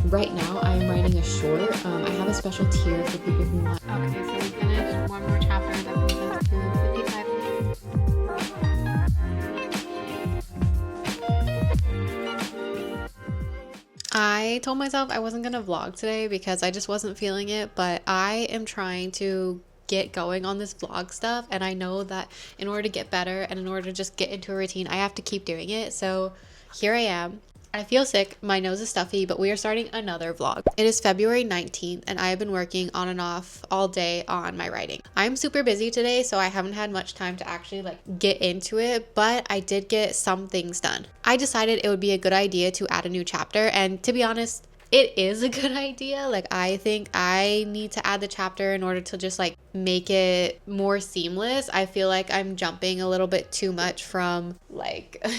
right now I'm writing a short. I have a special tier for people who want. Okay, so we finished one more chapter. That brings us to 55 minutes. I told myself I wasn't gonna vlog today because I just wasn't feeling it, but I am trying to get going on this vlog stuff, and I know that in order to get better and in order to just get into a routine, I have to keep doing it. So here I am. I feel sick, my nose is stuffy, but we are starting another vlog. It is February 19th and I have been working on and off all day on my writing. I'm super busy today, so I haven't had much time to actually get into it, but I did get some things done. I decided it would be a good idea to add a new chapter, and to be honest, it is a good idea. I think I need to add the chapter in order to just make it more seamless. I feel like I'm jumping a little bit too much from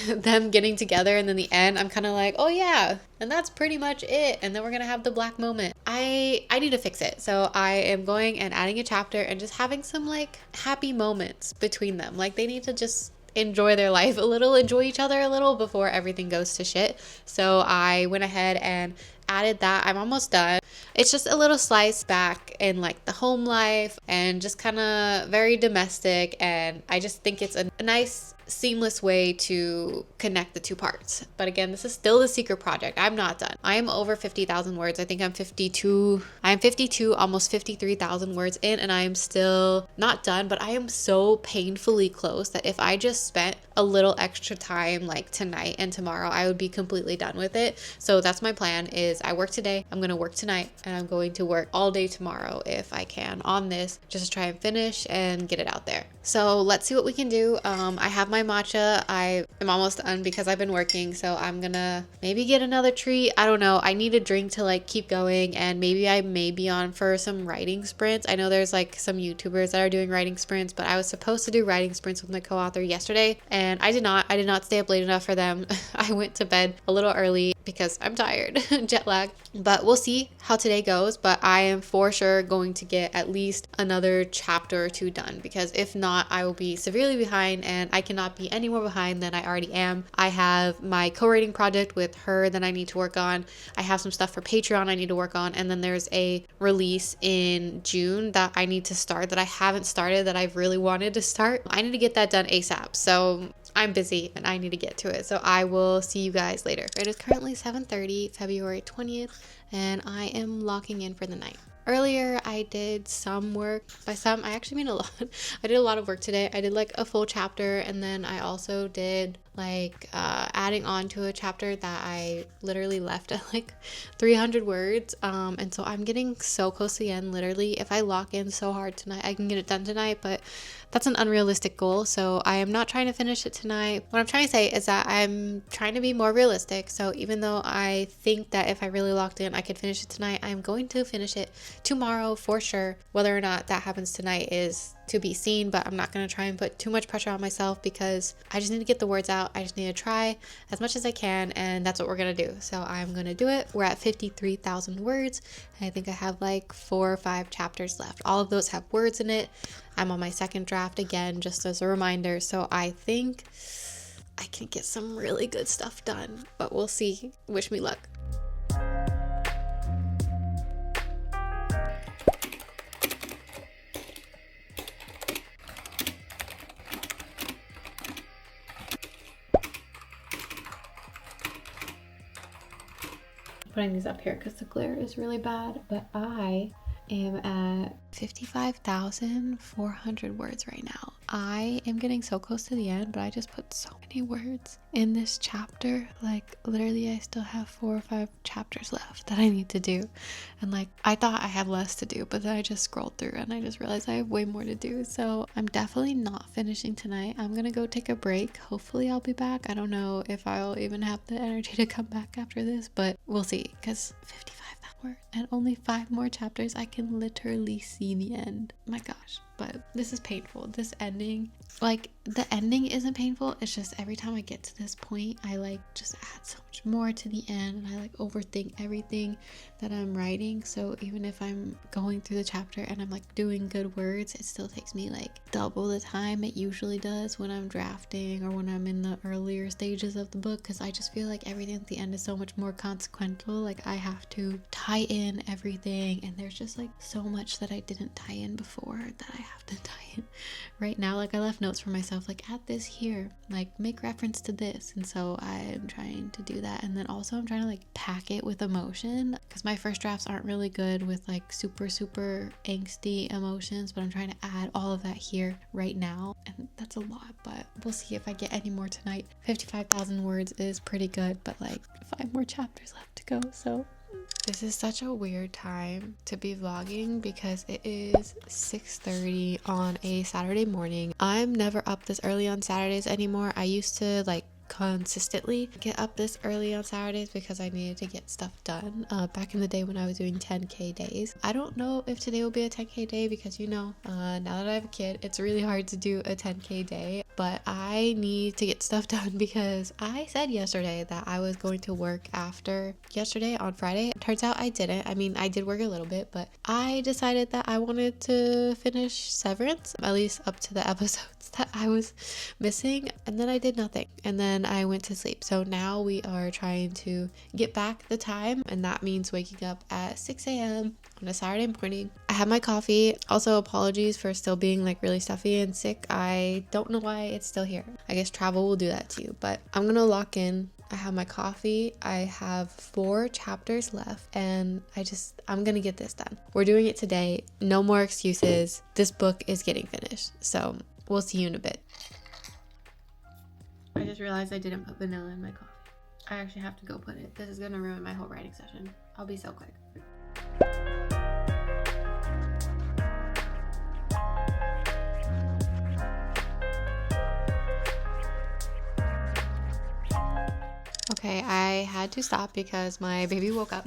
them getting together, and then the end I'm kind of like, oh yeah, and that's pretty much it, and then we're gonna have the black moment. I need to fix it, so I am going and adding a chapter and just having some happy moments between them. They need to just enjoy their life a little, enjoy each other a little before everything goes to shit. So I went ahead and added that. I'm almost done. It's just a little slice back in the home life and just kind of very domestic, and I just think it's a nice seamless way to connect the two parts. But again, this is still the secret project. I'm not done. I am over 50,000 words. I think I'm 52, almost 53,000 words in, and I am still not done, but I am so painfully close that if I just spent a little extra time tonight and tomorrow, I would be completely done with it. So that's my plan. Is I work today, I'm gonna work tonight, and I'm going to work all day tomorrow if I can on this, just to try and finish and get it out there. So let's see what we can do. I have my matcha. I am almost done because I've been working, so I'm gonna maybe get another treat. I don't know. I need a drink to keep going, and maybe I may be on for some writing sprints. I know there's some YouTubers that are doing writing sprints, but I was supposed to do writing sprints with my co-author yesterday, and I did not stay up late enough for them. I went to bed a little early because I'm tired, jet lag. But we'll see how today goes, but I am for sure going to get at least another chapter or two done, because if not, I will be severely behind, and I cannot be any more behind than I already am. I have my co-writing project with her that I need to work on. I have some stuff for Patreon I need to work on, and then there's a release in June that I need to start that I haven't started that I've really wanted to start. I need to get that done ASAP. So I'm busy and I need to get to it. So I will see you guys later. It is currently 7:30, February 20th, and I am locking in for the night. Earlier, I did some work. By some, I actually mean a lot. I did a lot of work today. I did a full chapter, and then I also did adding on to a chapter that I literally left at 300 words. And so I'm getting so close to the end. Literally, if I lock in so hard tonight, I can get it done tonight, but that's an unrealistic goal. So I am not trying to finish it tonight. What I'm trying to say is that I'm trying to be more realistic. So even though I think that if I really locked in, I could finish it tonight, I'm going to finish it tomorrow for sure. Whether or not that happens tonight is to be seen, but I'm not going to try and put too much pressure on myself because I just need to get the words out. I just need to try as much as I can, and that's what we're going to do. So I'm going to do it. We're at 53,000 words. And I think I have 4 or 5 chapters left. All of those have words in it. I'm on my second draft again, just as a reminder. So I think I can get some really good stuff done, but we'll see. Wish me luck. Putting these up here because the glare is really bad, but I am at 55,400 words right now. I am getting so close to the end, but I just put so many words in this chapter. Literally I still have 4 or 5 chapters left that I need to do, and I thought I had less to do, but then I just scrolled through and I just realized I have way more to do. So I'm definitely not finishing tonight. I'm gonna go take a break. Hopefully I'll be back. I don't know if I'll even have the energy to come back after this, but we'll see, because 55 and only 5 more chapters, I can literally see the end. My gosh. but this is painful. This ending, like the ending isn't painful, it's just every time I get to this point I like just add so much more to the end, and I like overthink everything that I'm writing. So even if I'm going through the chapter and I'm like doing good words, it still takes me like double the time it usually does when I'm drafting or when I'm in the earlier stages of the book, because I just feel like everything at the end is so much more consequential. Like I have to tie in everything, and there's just like so much that I didn't tie in before that I have to tie in right now. Like I left notes for myself, like add this here, like make reference to this, and so I'm trying to do that. And then also I'm trying to like pack it with emotion, because my first drafts aren't really good with like super angsty emotions, but I'm trying to add all of that here right now, and that's a lot, but we'll see if I get any more tonight. 55,000 words is pretty good, but like 5 more chapters left to go. So this is such a weird time to be vlogging because it is 6:30 on a Saturday morning. I'm never up this early on Saturdays anymore. I used to like consistently get up this early on Saturdays because I needed to get stuff done back in the day when I was doing 10k days. I don't know if today will be a 10k day because now that I have a kid, it's really hard to do a 10k day, but I need to get stuff done because I said yesterday that I was going to work after yesterday on Friday. Turns out I didn't. I mean, I did work a little bit, but I decided that I wanted to finish Severance, at least up to the episodes that I was missing, and then I did nothing, and then I went to sleep. So now we are trying to get back the time, and that means waking up at 6 a.m. on a Saturday morning. I had my coffee. Also, apologies for still being like really stuffy and sick. I don't know why it's still here. I guess travel will do that to you, but I'm gonna lock in. I have my coffee. I have 4 chapters left, and I'm gonna get this done. We're doing it today. No more excuses. This book is getting finished. So we'll see you in a bit. I just realized I didn't put vanilla in my coffee. I actually have to go put it. This is gonna ruin my whole writing session. I'll be so quick. Okay, I had to stop because my baby woke up,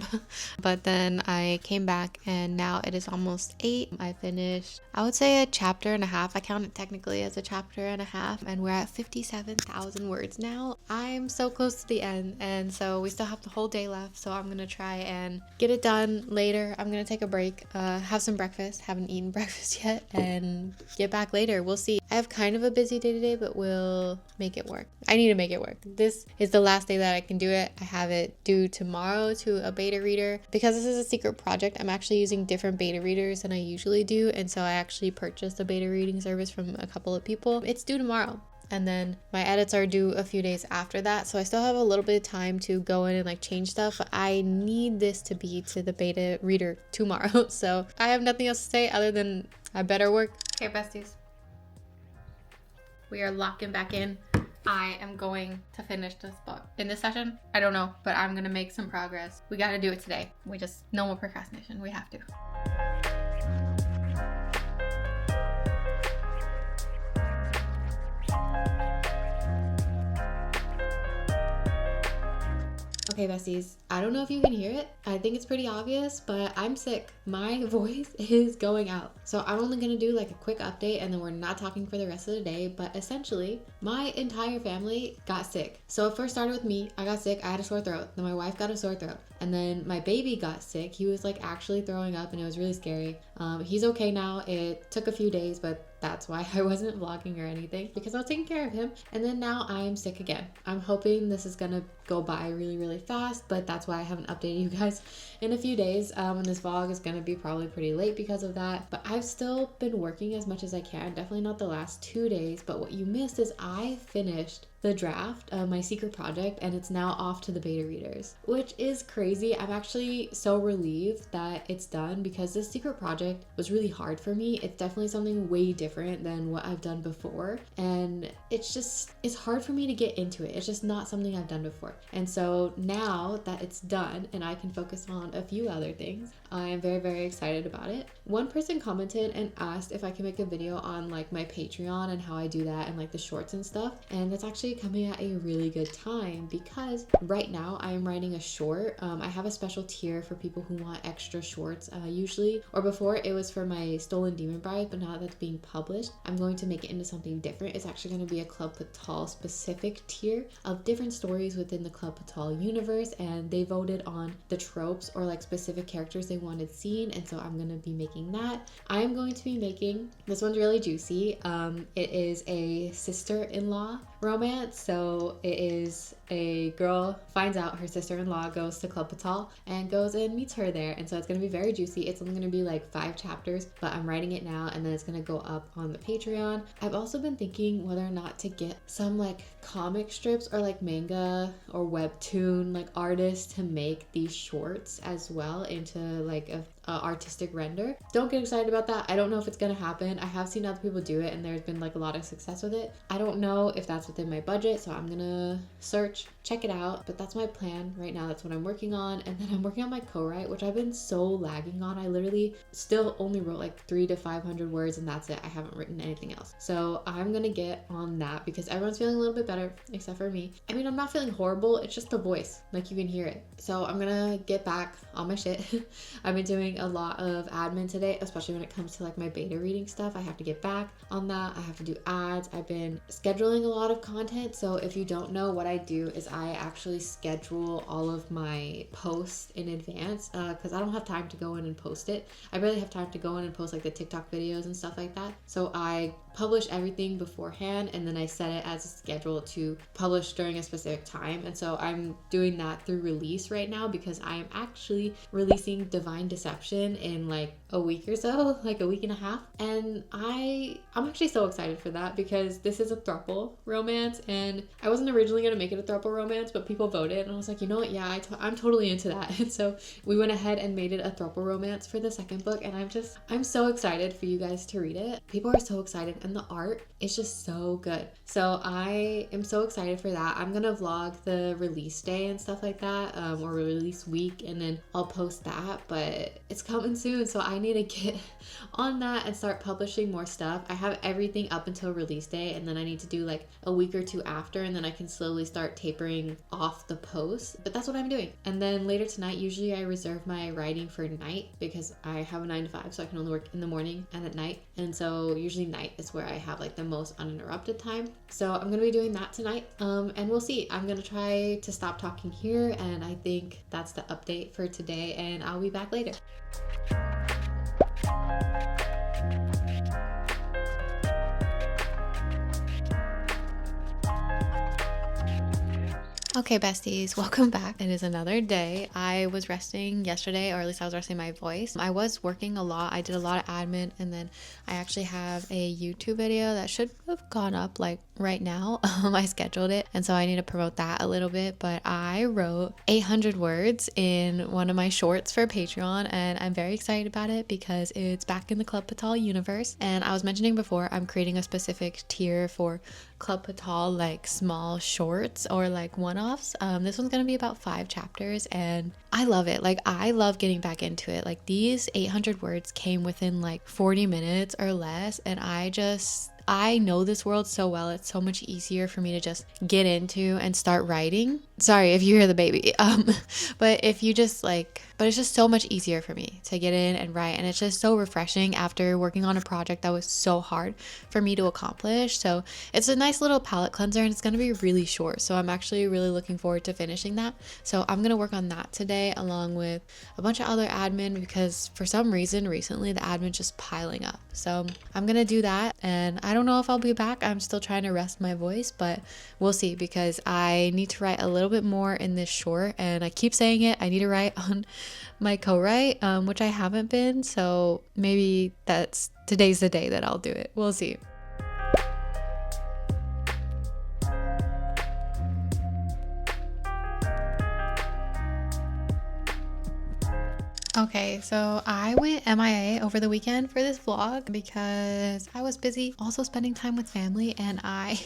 but then I came back and now it is almost 8. I finished, I would say, a chapter and a half. I count it technically as a chapter and a half, and we're at 57,000 words now. I'm so close to the end, and so we still have the whole day left, so I'm gonna try and get it done later. I'm gonna take a break, have some breakfast, haven't eaten breakfast yet, and get back later. We'll see. I have kind of a busy day today, but we'll make it work. I need to make it work. This is the last day that I can do it. I have it due tomorrow to a beta reader. Because this is a secret project, I'm actually using different beta readers than I usually do, and so I actually purchased a beta reading service from a couple of people. It's due tomorrow, and then my edits are due a few days after that, so I still have a little bit of time to go in and like change stuff, but I need this to be to the beta reader tomorrow. So I have nothing else to say other than I better work. Okay, besties, we are locking back in. I am going to finish this book in this session. I don't know, but I'm gonna make some progress. We gotta do it today. No more procrastination. We have to. Okay, besties, I don't know if you can hear it. I think it's pretty obvious, but I'm sick. My voice is going out. So I'm only gonna do like a quick update and then we're not talking for the rest of the day, but essentially my entire family got sick. So it first started with me. I got sick, I had a sore throat. Then my wife got a sore throat. And then my baby got sick. He was like actually throwing up and it was really scary. He's okay now. It took a few days, but that's why I wasn't vlogging or anything, because I was taking care of him. And then now I'm sick again. I'm hoping this is gonna go by really fast, but that's why I haven't updated you guys in a few days. And this vlog is gonna be probably pretty late because of that, but I've still been working as much as I can. Definitely not the last 2 days, but what you missed is I finished the draft of my secret project and it's now off to the beta readers, which is crazy. I'm actually so relieved that it's done because this secret project was really hard for me. It's definitely something way different than what I've done before, and it's hard for me to get into it. It's just not something I've done before. And so now that it's done and I can focus on a few other things, I am very excited about it. One person commented and asked if I can make a video on like my Patreon and how I do that and like the shorts and stuff, and that's actually actually coming at a really good time because right now I am writing a short. I have a special tier for people who want extra shorts usually, or before it was for my Stolen Demon Bride, but now that's being published, I'm going to make it into something different. It's actually going to be a Club Patal specific tier of different stories within the Club Patal universe, and they voted on the tropes or like specific characters they wanted seen, and so I'm going to be making that. I'm going to be making, this one's really juicy. It is a sister-in-law romance. So it is a girl finds out her sister-in-law goes to Club Patal and goes and meets her there, and so it's going to be very juicy. It's only going to be like 5 chapters, but I'm writing it now, and then it's going to go up on the Patreon. I've also been thinking whether or not to get some like comic strips or like manga or webtoon like artists to make these shorts as well into like a artistic render. Don't get excited about that. I don't know if it's gonna happen. I have seen other people do it and there's been like a lot of success with it. I don't know if that's within my budget, so I'm gonna search, check it out, but that's my plan right now. That's what I'm working on. And then I'm working on my co-write, which I've been so lagging on. I literally still only wrote like 300 to 500 words and that's it. I haven't written anything else. So I'm gonna get on that because everyone's feeling a little bit better except for me. I mean, I'm not feeling horrible, it's just the voice, like you can hear it. So I'm gonna get back on my shit. I've been doing a lot of admin today, especially when it comes to like my beta reading stuff. I have to get back on that. I have to do ads. I've been scheduling a lot of content. So if you don't know, what I do is I actually schedule all of my posts in advance because I don't have time to go in and post it. I barely have time to go in and post like the TikTok videos and stuff like that. So I publish everything beforehand and then I set it as a schedule to publish during a specific time. And so I'm doing that through release right now because I am actually releasing Divine Deception in like a week or so, like a week and a half. And I'm actually so excited for that because this is a throuple romance, and I wasn't originally going to make it a throuple romance, but people voted and I was like, you know what, yeah, I'm totally into that. And so we went ahead and made it a throuple romance for the second book, and I'm so excited for you guys to read it. People are so excited and the art is just so good. So I am so excited for that. I'm gonna vlog the release day and stuff like that, or release week, and then I'll post that, but it's coming soon, so I need to get on that and start publishing more stuff. I have everything up until release day, and then I need to do like a week or two after, and then I can slowly start tapering off the posts, but that's what I'm doing. And then later tonight, usually I reserve my writing for night because I have a 9 to 5, so I can only work in the morning and at night, and so usually night is where I have like the most uninterrupted time. So I'm gonna be doing that tonight, and we'll see. I'm gonna try to stop talking here, and I think that's the update for today, and I'll be back later. Okay, besties, welcome back. It is another day. I was resting yesterday, or at least I was resting my voice. I was working a lot. I did a lot of admin, and then I actually have a YouTube video that should have gone up like right now. I scheduled it, and so I need to promote that a little bit, but I wrote 800 words in one of my shorts for Patreon, and I'm very excited about it because it's back in the Club Patal universe. And I was mentioning before, I'm creating a specific tier for Club Patal, like small shorts or like one-offs. This one's gonna be about 5 chapters, and I love it. Like, I love getting back into it. Like, these 800 words came within like 40 minutes or less, and I know this world so well. It's so much easier for me to just get into and start writing. Sorry if you hear the baby. But it's just so much easier for me to get in and write. And it's just so refreshing after working on a project that was so hard for me to accomplish. So it's a nice little palate cleanser, and it's going to be really short. So I'm actually really looking forward to finishing that. So I'm going to work on that today along with a bunch of other admin because for some reason recently the admin's just piling up. So I'm going to do that, and I don't know if I'll be back. I'm still trying to rest my voice, but we'll see because I need to write a little bit more in this short, and I keep saying it. I need to write on my co-write, which I haven't been. So maybe today's the day that I'll do it. We'll see. Okay, so I went MIA over the weekend for this vlog because I was busy also spending time with family, and I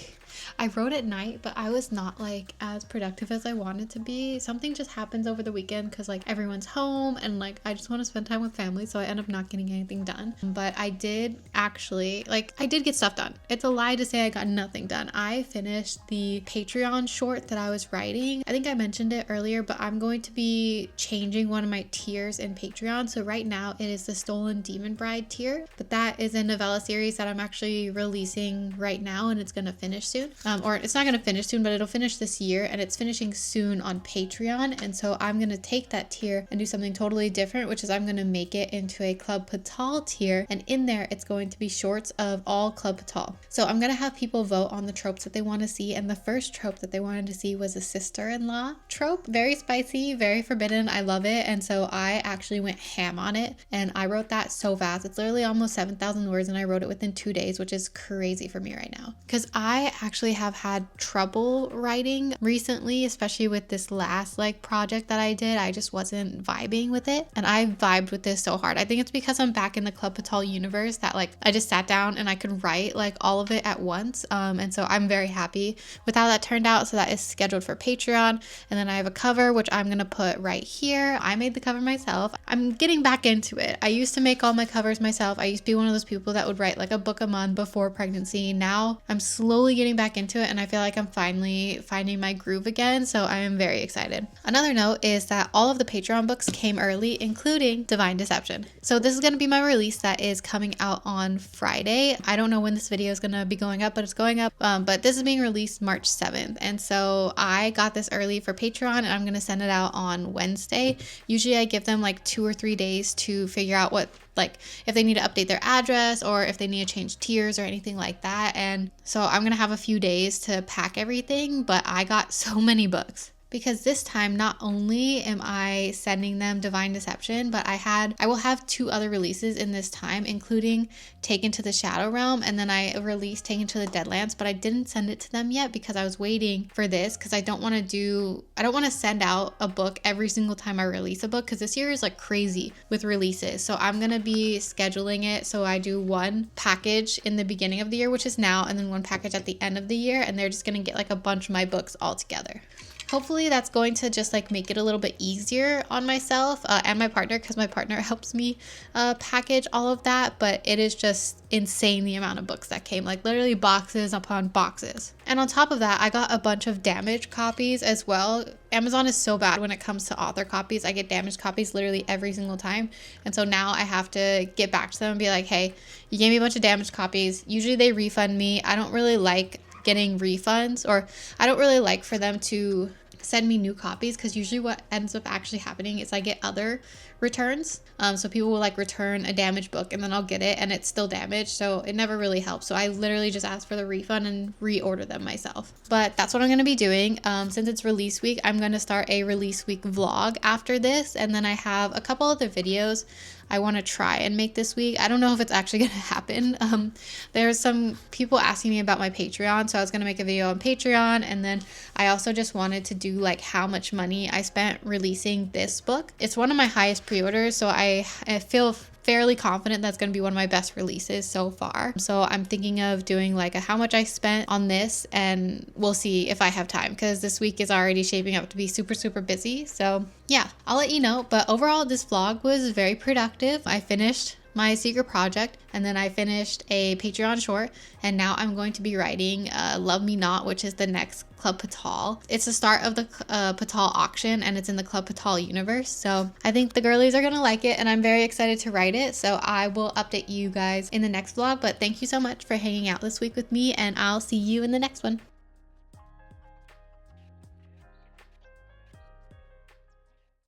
I wrote at night, but I was not like as productive as I wanted to be. Something just happens over the weekend because like everyone's home and like I just want to spend time with family, so I end up not getting anything done. But I did actually, like, I did get stuff done. It's a lie to say I got nothing done. I finished the Patreon short that I was writing. I think I mentioned it earlier, but I'm going to be changing one of my tiers in Patreon. So right now it is the Stolen Demon Bride tier, but that is a novella series that I'm actually releasing right now, and it's going to finish soon. Or it's not going to finish soon, but it'll finish this year, and it's finishing soon on Patreon. And so I'm going to take that tier and do something totally different, which is I'm going to make it into a Club Patal tier, and in there it's going to be shorts of all Club Patal. So I'm going to have people vote on the tropes that they want to see, and the first trope that they wanted to see was a sister-in-law trope. Very spicy, very forbidden. I love it. And so I actually went ham on it, and I wrote that so fast. It's literally almost 7,000 words, and I wrote it within 2 days, which is crazy for me right now because I actually have had trouble writing recently, especially with this last like project that I did. I just wasn't vibing with it, and I vibed with this so hard. I think it's because I'm back in the Club Patal universe that like I just sat down and I could write like all of it at once, and so I'm very happy with how that turned out. So that is scheduled for Patreon, and then I have a cover which I'm gonna put right here. I made the cover myself. I'm getting back into it. I used to make all my covers myself. I used to be one of those people that would write like a book a month before pregnancy. Now I'm slowly getting back into it, and I feel like I'm finally finding my groove again, so I am very excited. Another note is that all of the Patreon books came early, including Divine Deception. So this is going to be my release that is coming out on Friday. I don't know when this video is going to be going up, but it's going up. But this is being released March 7th, and so I got this early for Patreon, and I'm going to send it out on Wednesday. Usually I give them like 2 or 3 days to figure out what, like if they need to update their address or if they need to change tiers or anything like that. And so I'm gonna have a few days to pack everything, but I got so many books. Because this time, not only am I sending them Divine Deception, but I will have 2 other releases in this time, including Taken to the Shadow Realm, and then I released Taken to the Deadlands, but I didn't send it to them yet because I was waiting for this, because I don't want to send out a book every single time I release a book, because this year is like crazy with releases. So I'm going to be scheduling it so I do one package in the beginning of the year, which is now, and then one package at the end of the year, and they're just going to get like a bunch of my books all together. Hopefully that's going to just like make it a little bit easier on myself and my partner, because my partner helps me package all of that, but it is just insane the amount of books that came, like literally boxes upon boxes. And on top of that, I got a bunch of damaged copies as well. Amazon is so bad when it comes to author copies. I get damaged copies literally every single time, and so now I have to get back to them and be like, hey, you gave me a bunch of damaged copies. Usually they refund me. I don't really like getting refunds, or I don't really like for them to send me new copies, because usually what ends up actually happening is I get other returns. So people will like return a damaged book, and then I'll get it and it's still damaged, so it never really helps. So I literally just ask for the refund and reorder them myself. But that's what I'm going to be doing. Since it's release week, I'm going to start a release week vlog after this, and then I have a couple other videos I want to try and make this week. I don't know if it's actually going to happen. There's some people asking me about my Patreon, so I was going to make a video on Patreon, and then I also just wanted to do like how much money I spent releasing this book. It's one of my highest pre-orders, so I feel fairly confident that's going to be one of my best releases so far. So I'm thinking of doing like a how much I spent on this, and we'll see if I have time, because this week is already shaping up to be super, super busy. So yeah, I'll let you know. But overall, this vlog was very productive. I finished my secret project, and then I finished a Patreon short, and now I'm going to be writing Love Me Not, which is the next Club Patal. It's the start of the Patal auction, and it's in the Club Patal universe, so I think the girlies are gonna like it, and I'm very excited to write it. So I will update you guys in the next vlog, but thank you so much for hanging out this week with me, and I'll see you in the next one.